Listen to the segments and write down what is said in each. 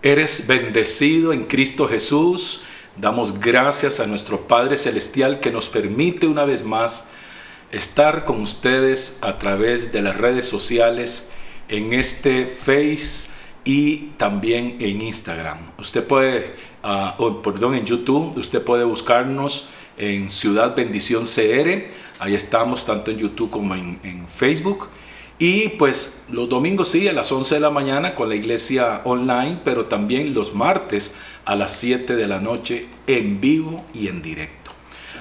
Eres bendecido en Cristo Jesús. Damos gracias a nuestro Padre Celestial que nos permite una vez más estar con ustedes a través de las redes sociales, en este Face y también en Instagram. Usted puede, en YouTube, usted puede buscarnos en Ciudad Bendición CR. Ahí estamos tanto en YouTube como en Facebook. Y pues los domingos sí, a las 11 de la mañana con la iglesia online, pero también los martes a las 7 de la noche en vivo y en directo.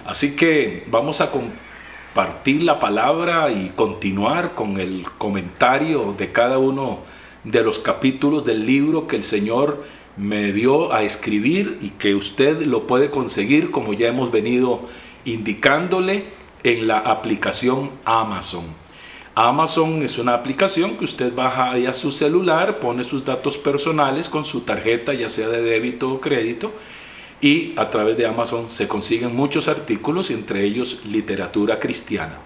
Así que vamos a compartir la palabra y continuar con el comentario de cada uno de los capítulos del libro que el Señor me dio a escribir y que usted lo puede conseguir, como ya hemos venido indicándole, en la aplicación Amazon. Amazon es una aplicación que usted baja ahí a su celular, pone sus datos personales con su tarjeta, ya sea de débito o crédito, y a través de Amazon se consiguen muchos artículos, entre ellos literatura cristiana.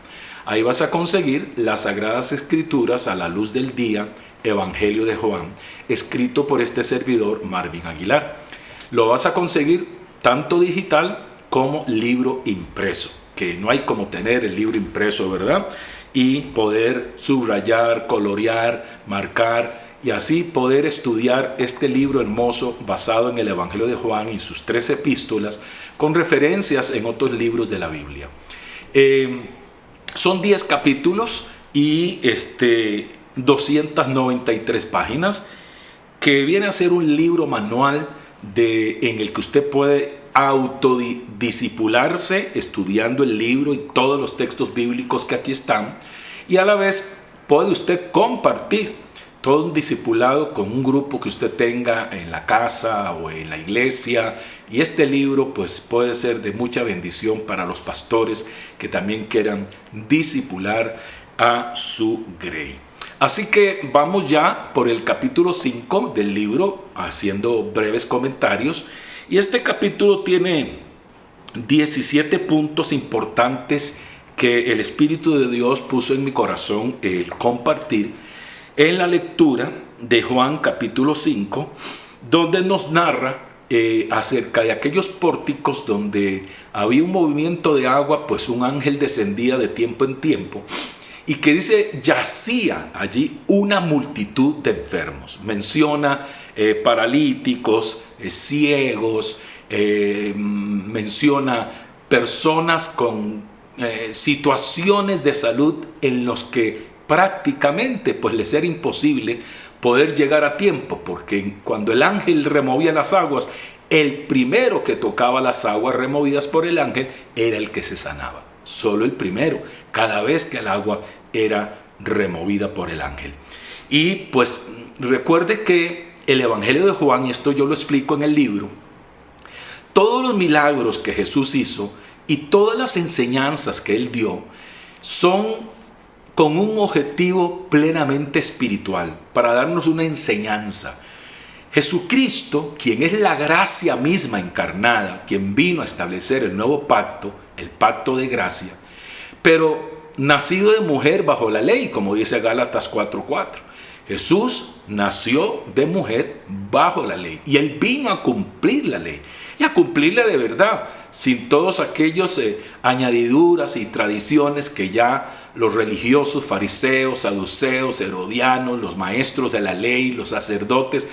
Ahí vas a conseguir las Sagradas Escrituras a la luz del día, Evangelio de Juan, escrito por este servidor Marvin Aguilar. Lo vas a conseguir tanto digital como libro impreso, que no hay como tener el libro impreso, ¿verdad? Y poder subrayar, colorear, marcar y así poder estudiar este libro hermoso basado en el Evangelio de Juan y sus 3 epístolas con referencias en otros libros de la Biblia. Son 10 capítulos y 293 páginas, que viene a ser un libro manual en el que usted puede autodiscipularse estudiando el libro y todos los textos bíblicos que aquí están, y a la vez puede usted compartir todo un discipulado con un grupo que usted tenga en la casa o en la iglesia, y este libro pues puede ser de mucha bendición para los pastores que también quieran discipular a su grey. Así que vamos ya por el capítulo 5 del libro, haciendo breves comentarios. Y este capítulo tiene 17 puntos importantes que el Espíritu de Dios puso en mi corazón el compartir en la lectura de Juan capítulo 5, donde nos narra acerca de aquellos pórticos donde había un movimiento de agua, pues un ángel descendía de tiempo en tiempo, y que dice, yacía allí una multitud de enfermos. Menciona paralíticos, ciegos, menciona personas con situaciones de salud en los que prácticamente pues les era imposible poder llegar a tiempo, porque cuando el ángel removía las aguas, el primero que tocaba las aguas removidas por el ángel era el que se sanaba. Solo el primero, cada vez que el agua era removida por el ángel. Y pues recuerde que el Evangelio de Juan, y esto yo lo explico en el libro, todos los milagros que Jesús hizo y todas las enseñanzas que él dio son con un objetivo plenamente espiritual, para darnos una enseñanza. Jesucristo, quien es la gracia misma encarnada, quien vino a establecer el nuevo pacto, el pacto de gracia, pero nacido de mujer bajo la ley, como dice Gálatas 4:4. Jesús nació de mujer bajo la ley y él vino a cumplir la ley y a cumplirla de verdad, sin todos aquellos añadiduras y tradiciones que ya los religiosos, fariseos, saduceos, herodianos, los maestros de la ley, los sacerdotes,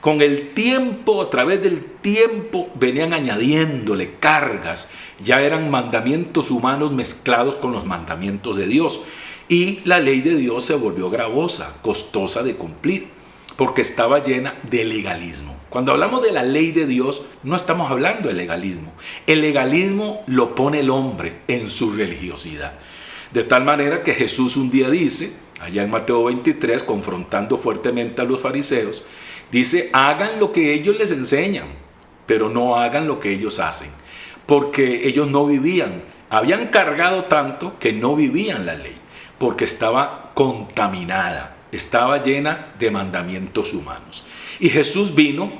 con el tiempo, a través del tiempo, venían añadiéndole cargas. Ya eran mandamientos humanos mezclados con los mandamientos de Dios. Y la ley de Dios se volvió gravosa, costosa de cumplir, porque estaba llena de legalismo. Cuando hablamos de la ley de Dios, no estamos hablando de legalismo. El legalismo lo pone el hombre en su religiosidad. De tal manera que Jesús un día dice, allá en Mateo 23, confrontando fuertemente a los fariseos, dice, hagan lo que ellos les enseñan, pero no hagan lo que ellos hacen, porque ellos no vivían, habían cargado tanto que no vivían la ley, porque estaba contaminada, estaba llena de mandamientos humanos. Y Jesús vino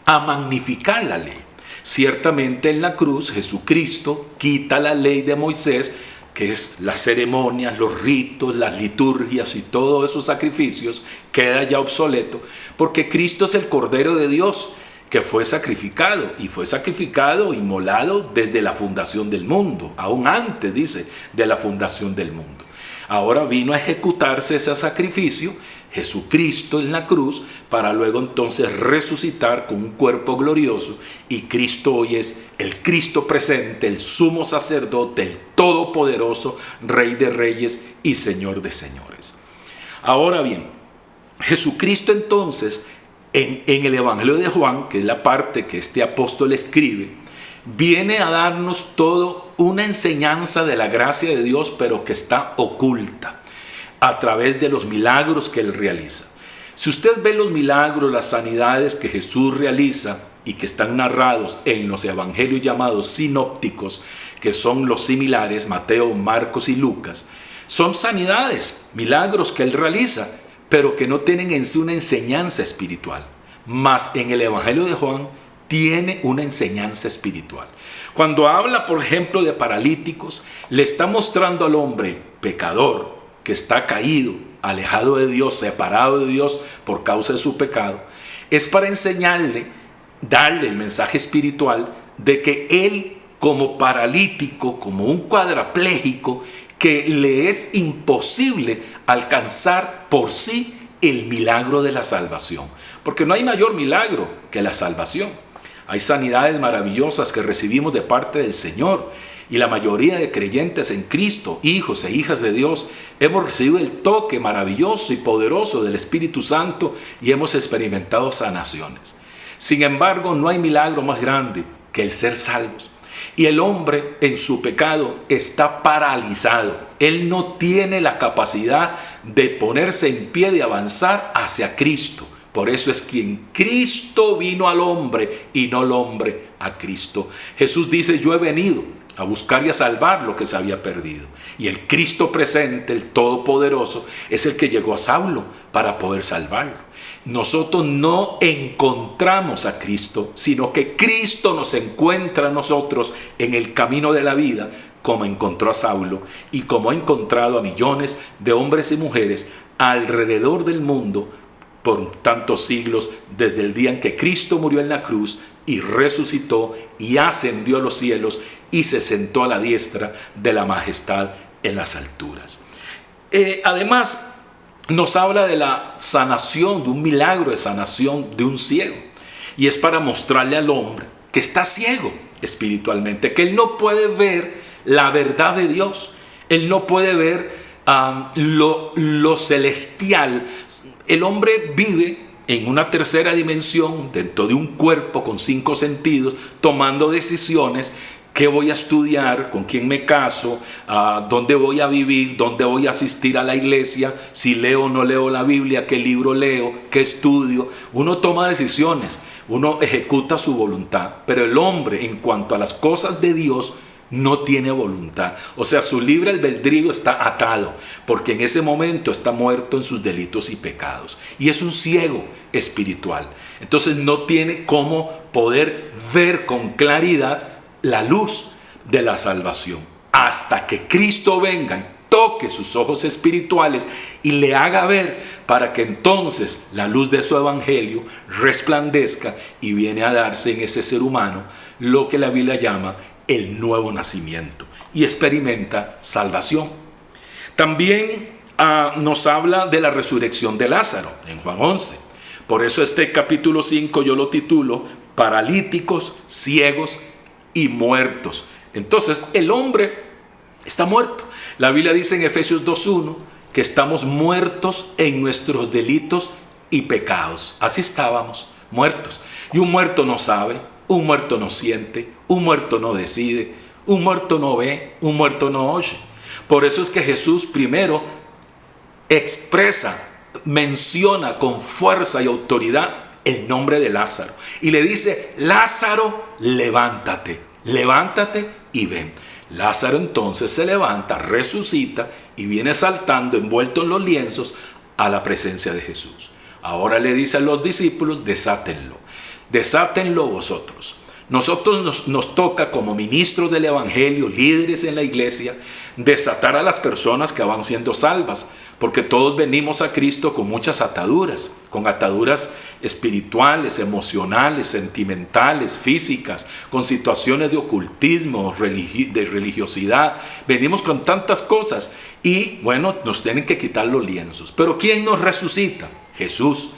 a magnificar la ley. Ciertamente en la cruz Jesucristo quita la ley de Moisés, que es las ceremonias, los ritos, las liturgias y todos esos sacrificios, queda ya obsoleto, porque Cristo es el Cordero de Dios que fue sacrificado y inmolado desde la fundación del mundo, aún antes, dice, de la fundación del mundo. Ahora vino a ejecutarse ese sacrificio, Jesucristo en la cruz, para luego entonces resucitar con un cuerpo glorioso, y Cristo hoy es el Cristo presente, el sumo sacerdote, el todopoderoso, Rey de reyes y Señor de señores. Ahora bien, Jesucristo entonces, en el Evangelio de Juan, que es la parte que este apóstol escribe, viene a darnos todo una enseñanza de la gracia de Dios, pero que está oculta a través de los milagros que Él realiza. Si usted ve los milagros, las sanidades que Jesús realiza y que están narrados en los evangelios llamados sinópticos, que son los similares, Mateo, Marcos y Lucas, son sanidades, milagros que Él realiza, pero que no tienen en sí una enseñanza espiritual. Mas en el Evangelio de Juan tiene una enseñanza espiritual. Cuando habla, por ejemplo, de paralíticos, le está mostrando al hombre pecador, que está caído, alejado de Dios, separado de Dios por causa de su pecado, es para enseñarle, darle el mensaje espiritual de que él, como paralítico, como un cuadrapléjico, que le es imposible alcanzar por sí el milagro de la salvación. Porque no hay mayor milagro que la salvación. Hay sanidades maravillosas que recibimos de parte del Señor, y la mayoría de creyentes en Cristo, hijos e hijas de Dios, hemos recibido el toque maravilloso y poderoso del Espíritu Santo y hemos experimentado sanaciones. Sin embargo, no hay milagro más grande que el ser salvos. Y el hombre en su pecado está paralizado. Él no tiene la capacidad de ponerse en pie, de avanzar hacia Cristo. Por eso es quien Cristo vino al hombre y no el hombre a Cristo. Jesús dice: yo he venido a buscar y a salvar lo que se había perdido. Y el Cristo presente, el Todopoderoso, es el que llegó a Saulo para poder salvarlo. Nosotros no encontramos a Cristo, sino que Cristo nos encuentra a nosotros en el camino de la vida, como encontró a Saulo y como ha encontrado a millones de hombres y mujeres alrededor del mundo por tantos siglos, desde el día en que Cristo murió en la cruz y resucitó y ascendió a los cielos y se sentó a la diestra de la majestad en las alturas. Además, nos habla de la sanación, de un milagro de sanación de un ciego. Y es para mostrarle al hombre que está ciego espiritualmente, que él no puede ver la verdad de Dios. Él no puede ver lo celestial. El hombre vive en una tercera dimensión, dentro de un cuerpo con 5 sentidos, tomando decisiones. ¿Qué voy a estudiar? ¿Con quién me caso? ¿Dónde voy a vivir? ¿Dónde voy a asistir a la iglesia? Si leo o no leo la Biblia, ¿qué libro leo? ¿Qué estudio? Uno toma decisiones, uno ejecuta su voluntad, pero el hombre, en cuanto a las cosas de Dios, no tiene voluntad. O sea, su libre albedrío está atado, porque en ese momento está muerto en sus delitos y pecados. Y es un ciego espiritual. Entonces no tiene cómo poder ver con claridad la luz de la salvación, hasta que Cristo venga y toque sus ojos espirituales y le haga ver, para que entonces la luz de su evangelio resplandezca y viene a darse en ese ser humano lo que la Biblia llama el nuevo nacimiento, y experimenta salvación. También nos habla de la resurrección de Lázaro en Juan 11. Por eso este capítulo 5 yo lo titulo Paralíticos, ciegos y muertos. Entonces el hombre está muerto. La Biblia dice en Efesios 2:1 que estamos muertos en nuestros delitos y pecados. Así estábamos, muertos. Y un muerto no sabe, un muerto no siente, un muerto no decide, un muerto no ve, un muerto no oye. Por eso es que Jesús primero expresa, menciona con fuerza y autoridad el nombre de Lázaro y le dice: Lázaro, levántate, levántate y ven. Lázaro entonces se levanta, resucita y viene saltando envuelto en los lienzos a la presencia de Jesús. Ahora le dice a los discípulos: desátenlo, desátenlo vosotros. Nosotros nos toca como ministros del Evangelio, líderes en la iglesia, desatar a las personas que van siendo salvas, porque todos venimos a Cristo con muchas ataduras, con ataduras espirituales, emocionales, sentimentales, físicas, con situaciones de ocultismo, de religiosidad. Venimos con tantas cosas y bueno, nos tienen que quitar los lienzos. Pero ¿quién nos resucita? Jesús.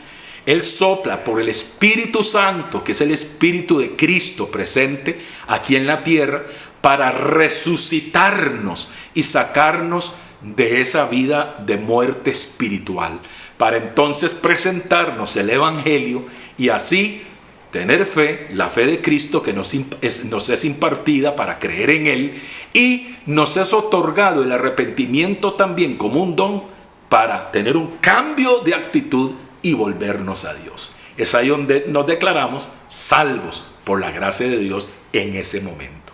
Él sopla por el Espíritu Santo, que es el Espíritu de Cristo presente aquí en la tierra, para resucitarnos y sacarnos de esa vida de muerte espiritual, para entonces presentarnos el Evangelio y así tener fe, la fe de Cristo que nos es impartida para creer en Él, y nos es otorgado el arrepentimiento también como un don para tener un cambio de actitud y volvernos a Dios. Es ahí donde nos declaramos salvos por la gracia de Dios en ese momento.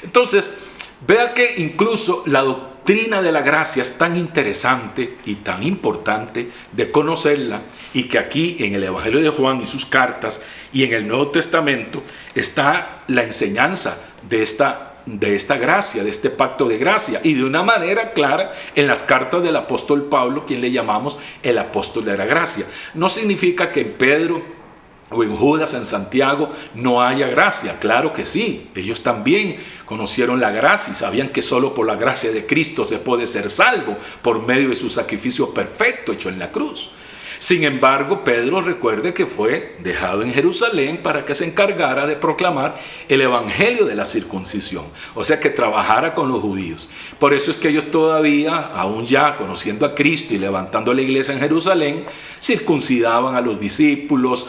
Entonces, vea que incluso la doctrina de la gracia es tan interesante y tan importante de conocerla, y que aquí en el Evangelio de Juan y sus cartas y en el Nuevo Testamento está la enseñanza de esta gracia, de este pacto de gracia, y de una manera clara en las cartas del apóstol Pablo, quien le llamamos el apóstol de la gracia. No significa que en Pedro o en Judas, en Santiago, no haya gracia. Claro que sí, ellos también conocieron la gracia y sabían que solo por la gracia de Cristo se puede ser salvo por medio de su sacrificio perfecto hecho en la cruz. Sin embargo, Pedro, recuerde que fue dejado en Jerusalén para que se encargara de proclamar el evangelio de la circuncisión, o sea, que trabajara con los judíos. Por eso es que ellos todavía, aún ya conociendo a Cristo y levantando la iglesia en Jerusalén, circuncidaban a los discípulos,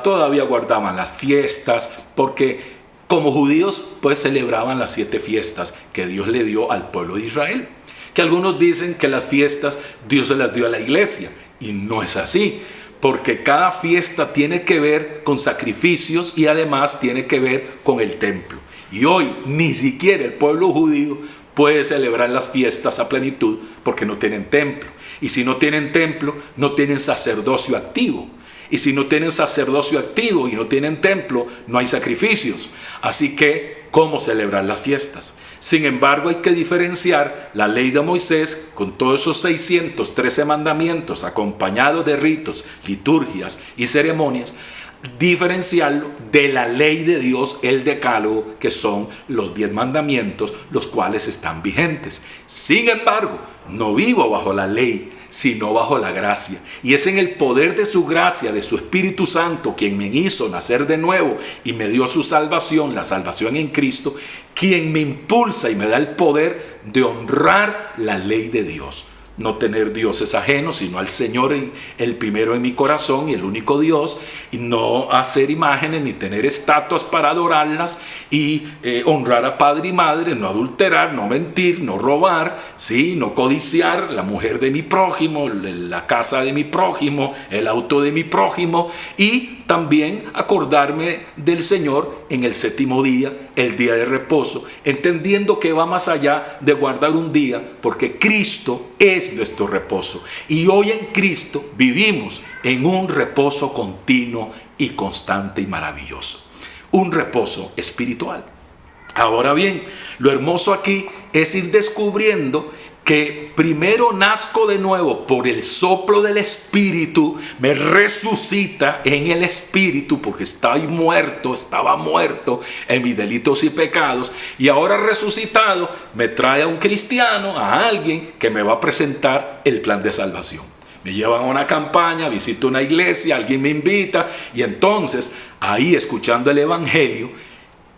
todavía guardaban las fiestas, porque como judíos pues celebraban las 7 fiestas que Dios le dio al pueblo de Israel. Que algunos dicen que las fiestas Dios se las dio a la iglesia. Y no es así, porque cada fiesta tiene que ver con sacrificios y además tiene que ver con el templo. Y hoy ni siquiera el pueblo judío puede celebrar las fiestas a plenitud porque no tienen templo. Y si no tienen templo, no tienen sacerdocio activo. Y si no tienen sacerdocio activo y no tienen templo, no hay sacrificios. Así que, ¿cómo celebrar las fiestas? Sin embargo, hay que diferenciar la ley de Moisés con todos esos 613 mandamientos acompañados de ritos, liturgias y ceremonias, diferenciarlo de la ley de Dios, el decálogo, que son los 10 mandamientos, los cuales están vigentes. Sin embargo, no vivo bajo la ley, sino bajo la gracia. Y es en el poder de su gracia, de su Espíritu Santo, quien me hizo nacer de nuevo y me dio su salvación, la salvación en Cristo, quien me impulsa y me da el poder de honrar la ley de Dios. No tener dioses ajenos, sino al Señor, el primero en mi corazón y el único Dios, y no hacer imágenes ni tener estatuas para adorarlas, y honrar a padre y madre, no adulterar, no mentir, no robar, ¿sí? No codiciar la mujer de mi prójimo, la casa de mi prójimo, el auto de mi prójimo, y también acordarme del Señor en el 7º día, el día de reposo, entendiendo que va más allá de guardar un día, porque Cristo es nuestro reposo. Y hoy en Cristo vivimos en un reposo continuo y constante y maravilloso. Un reposo espiritual. Ahora bien, lo hermoso aquí es ir descubriendo que primero nazco de nuevo por el soplo del Espíritu, me resucita en el Espíritu, porque estaba muerto en mis delitos y pecados, y ahora resucitado me trae a un cristiano, a alguien que me va a presentar el plan de salvación. Me llevan a una campaña, visito una iglesia, alguien me invita, y entonces ahí, escuchando el Evangelio,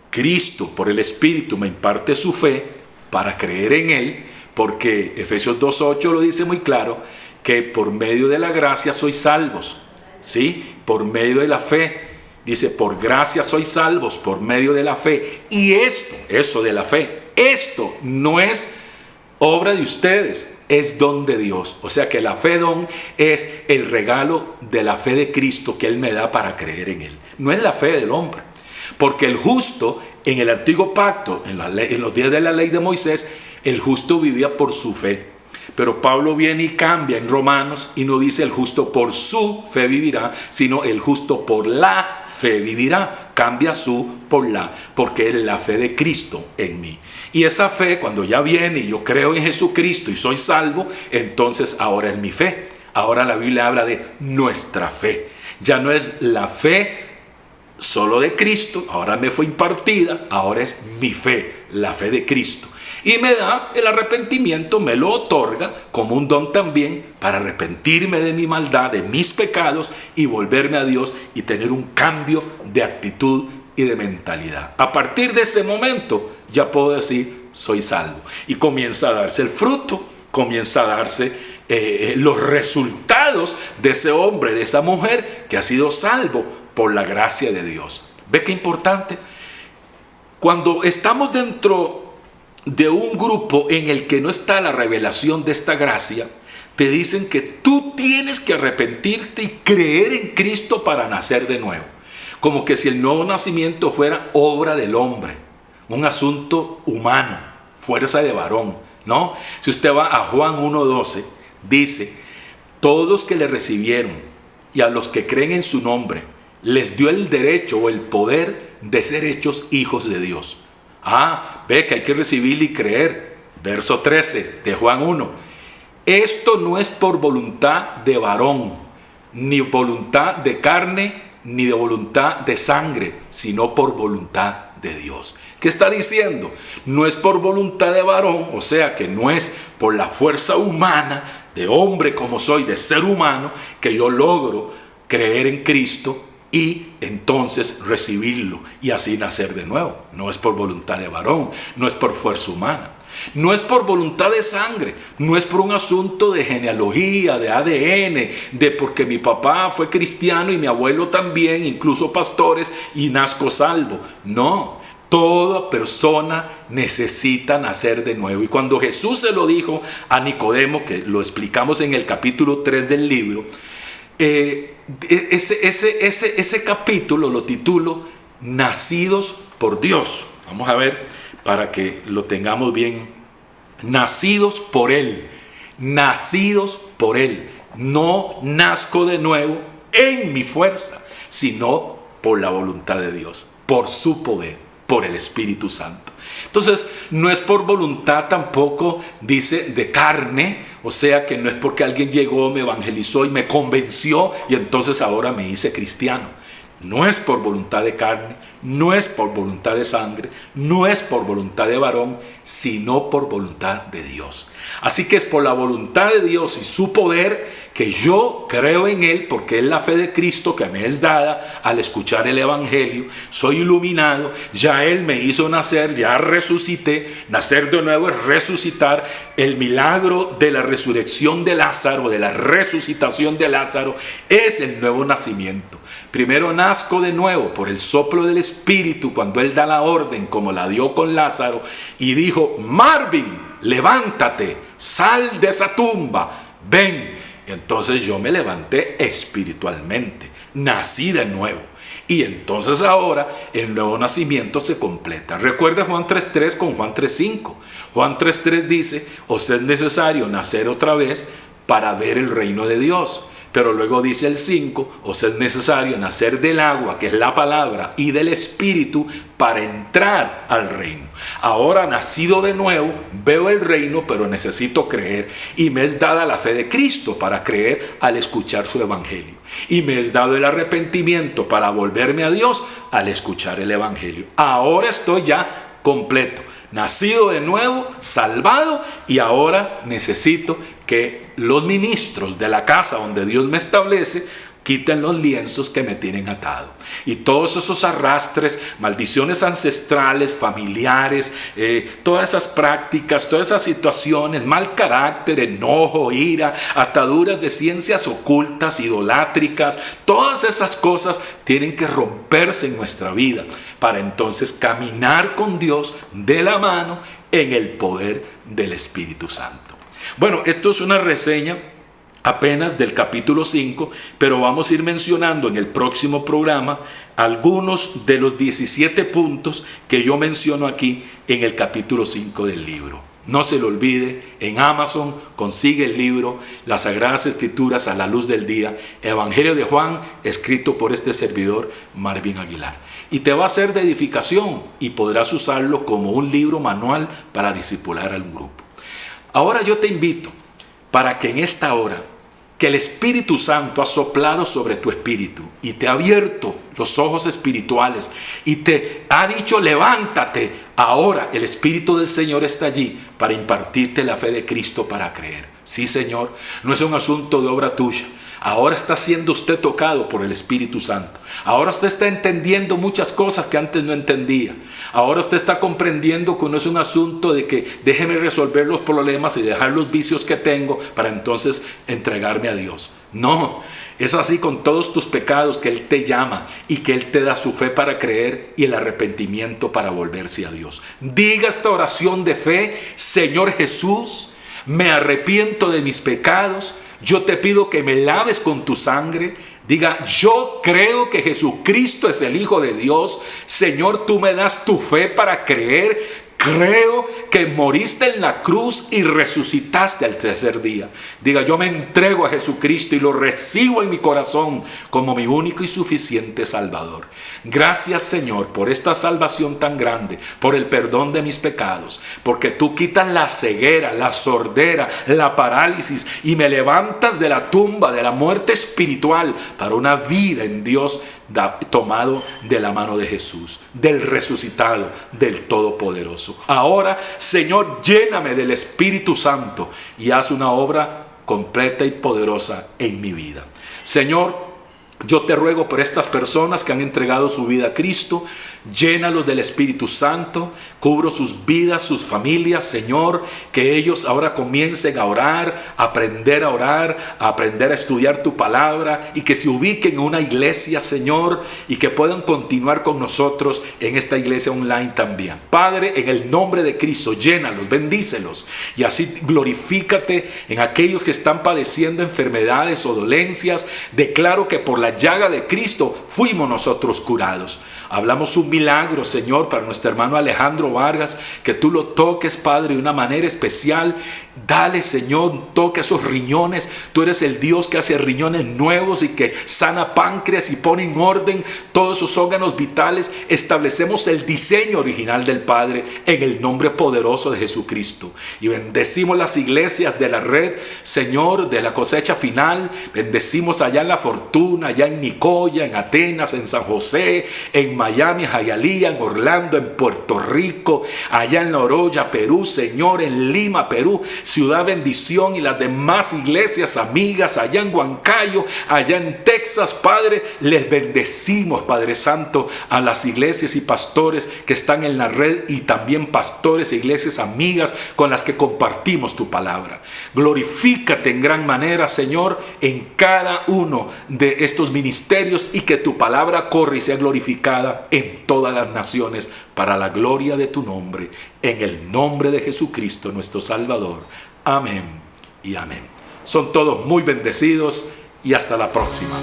Cristo por el Espíritu me imparte su fe para creer en Él, porque Efesios 2:8 lo dice muy claro, que por medio de la gracia sois salvos, ¿sí? Por medio de la fe. Dice, por gracia sois salvos, por medio de la fe. Y eso de la fe, esto no es obra de ustedes, es don de Dios. O sea que la fe don es el regalo de la fe de Cristo que Él me da para creer en Él. No es la fe del hombre. Porque el justo en el antiguo pacto, en los días de la ley de Moisés, el justo vivía por su fe. Pero Pablo viene y cambia en Romanos y no dice el justo por su fe vivirá, sino el justo por la fe fe vivirá. Cambia su por la, porque es la fe de Cristo en mí. Y esa fe, cuando ya viene y yo creo en Jesucristo y soy salvo, entonces ahora es mi fe. Ahora la Biblia habla de nuestra fe. Ya no es la fe solo de Cristo, ahora me fue impartida, ahora es mi fe, la fe de Cristo. Y me da el arrepentimiento, me lo otorga como un don también para arrepentirme de mi maldad, de mis pecados y volverme a Dios y tener un cambio de actitud y de mentalidad. A partir de ese momento ya puedo decir, soy salvo. Y comienza a darse el fruto, comienza a darse los resultados de ese hombre, de esa mujer que ha sido salvo por la gracia de Dios. ¿Ve qué importante? Cuando estamos dentro de un grupo en el que no está la revelación de esta gracia, te dicen que tú tienes que arrepentirte y creer en Cristo para nacer de nuevo. Como que si el nuevo nacimiento fuera obra del hombre, un asunto humano, fuerza de varón, ¿no? Si usted va a Juan 1:12, dice, todos los que le recibieron y a los que creen en su nombre, les dio el derecho o el poder de ser hechos hijos de Dios. Ve que hay que recibir y creer. Verso 13 de Juan 1. Esto no es por voluntad de varón, ni voluntad de carne, ni de voluntad de sangre, sino por voluntad de Dios. ¿Qué está diciendo? No es por voluntad de varón, o sea que no es por la fuerza humana, de hombre como soy, de ser humano, que yo logro creer en Cristo y entonces recibirlo y así nacer de nuevo. No es por voluntad de varón, no es por fuerza humana, no es por voluntad de sangre, no es por un asunto de genealogía, de ADN, de porque mi papá fue cristiano y mi abuelo también, incluso pastores, y nazco salvo. No, toda persona necesita nacer de nuevo. Y cuando Jesús se lo dijo a Nicodemo, que lo explicamos en el capítulo 3 del libro, ese capítulo lo titulo Nacidos por Dios. Vamos a ver para que lo tengamos bien. Nacidos por Él. Nacidos por Él. No nazco de nuevo en mi fuerza, sino por la voluntad de Dios, por su poder, por el Espíritu Santo. Entonces, no es por voluntad tampoco, dice, de carne, o sea que no es porque alguien llegó, me evangelizó y me convenció y entonces ahora me hice cristiano. No es por voluntad de carne, no es por voluntad de sangre, no es por voluntad de varón, sino por voluntad de Dios. Así que es por la voluntad de Dios y su poder que yo creo en Él, porque es la fe de Cristo que me es dada al escuchar el Evangelio. Soy iluminado, ya Él me hizo nacer, ya resucité. Nacer de nuevo es resucitar. El milagro de la resurrección de Lázaro, de la resucitación de Lázaro, es el nuevo nacimiento. Primero nazco de nuevo por el soplo del Espíritu cuando Él da la orden, como la dio con Lázaro, y dijo, Marvin, levántate, sal de esa tumba, ven. Y entonces yo me levanté espiritualmente, nací de nuevo. Y entonces ahora el nuevo nacimiento se completa. Recuerda Juan 3.3 con Juan 3.5. Juan 3.3 dice, os es necesario nacer otra vez para ver el reino de Dios. Pero luego dice el 5, os es necesario nacer del agua, que es la palabra, y del Espíritu para entrar al reino. Ahora nacido de nuevo, veo el reino, pero necesito creer. Y me es dada la fe de Cristo para creer al escuchar su evangelio. Y me es dado el arrepentimiento para volverme a Dios al escuchar el evangelio. Ahora estoy ya completo. Nacido de nuevo, salvado, y ahora necesito que los ministros de la casa donde Dios me establece quiten los lienzos que me tienen atado. Y todos esos arrastres, maldiciones ancestrales, familiares, todas esas prácticas, todas esas situaciones, mal carácter, enojo, ira, ataduras de ciencias ocultas, idolátricas, todas esas cosas tienen que romperse en nuestra vida para entonces caminar con Dios de la mano en el poder del Espíritu Santo. Bueno, esto es una reseña apenas del capítulo 5, pero vamos a ir mencionando en el próximo programa algunos de los 17 puntos que yo menciono aquí en el capítulo 5 del libro. No se le olvide, en Amazon consigue el libro Las Sagradas Escrituras a la Luz del Día, Evangelio de Juan, escrito por este servidor Marvin Aguilar. Y te va a ser de edificación y podrás usarlo como un libro manual para discipular a un grupo. Ahora yo te invito para que en esta hora, que el Espíritu Santo ha soplado sobre tu espíritu y te ha abierto los ojos espirituales y te ha dicho levántate, ahora el Espíritu del Señor está allí para impartirte la fe de Cristo para creer. Sí, Señor, no es un asunto de obra tuya. Ahora está siendo usted tocado por el Espíritu Santo. Ahora usted está entendiendo muchas cosas que antes no entendía. Ahora usted está comprendiendo que no es un asunto de que déjeme resolver los problemas y dejar los vicios que tengo para entonces entregarme a Dios. No, es así con todos tus pecados que Él te llama y que Él te da su fe para creer y el arrepentimiento para volverse a Dios. Diga esta oración de fe: Señor Jesús, me arrepiento de mis pecados. Yo te pido que me laves con tu sangre. Diga: yo creo que Jesucristo es el Hijo de Dios. Señor, tú me das tu fe para creer. Creo que moriste en la cruz y resucitaste al tercer día. Diga: yo me entrego a Jesucristo y lo recibo en mi corazón como mi único y suficiente Salvador. Gracias, Señor, por esta salvación tan grande, por el perdón de mis pecados, porque tú quitas la ceguera, la sordera, la parálisis y me levantas de la tumba, de la muerte espiritual para una vida en Dios, tomado de la mano de Jesús, del resucitado, del Todopoderoso. Ahora, Señor, lléname del Espíritu Santo y haz una obra completa y poderosa en mi vida. Señor, yo te ruego por estas personas que han entregado su vida a Cristo. Llénalos del Espíritu Santo, cubro sus vidas, sus familias, Señor, que ellos ahora comiencen a orar, a aprender a estudiar tu palabra y que se ubiquen en una iglesia, Señor, y que puedan continuar con nosotros en esta iglesia online también. Padre, en el nombre de Cristo, llénalos, bendícelos y así glorifícate en aquellos que están padeciendo enfermedades o dolencias. Declaro que por la llaga de Cristo fuimos nosotros curados. Hablamos un milagro, Señor, para nuestro hermano Alejandro Vargas, que tú lo toques, Padre, de una manera especial. Dale, Señor, un toque a esos riñones. Tú eres el Dios que hace riñones nuevos y que sana páncreas y pone en orden todos esos órganos vitales. Establecemos el diseño original del Padre en el nombre poderoso de Jesucristo. Y bendecimos las iglesias de la red, Señor, de la cosecha final. Bendecimos allá en La Fortuna, allá en Nicoya, en Atenas, en San José, en Miami, Hialeah, en Orlando, en Puerto Rico, allá en La Oroya, Perú, Señor, en Lima, Perú, Ciudad Bendición y las demás iglesias amigas allá en Huancayo, allá en Texas, Padre. Les bendecimos, Padre Santo, a las iglesias y pastores que están en la red y también pastores e iglesias amigas con las que compartimos tu palabra. Glorifícate en gran manera, Señor, en cada uno de estos ministerios y que tu palabra corra y sea glorificada en todas las naciones para la gloria de tu nombre, en el nombre de Jesucristo nuestro Salvador. Amén y amén. Son todos muy bendecidos y hasta la próxima.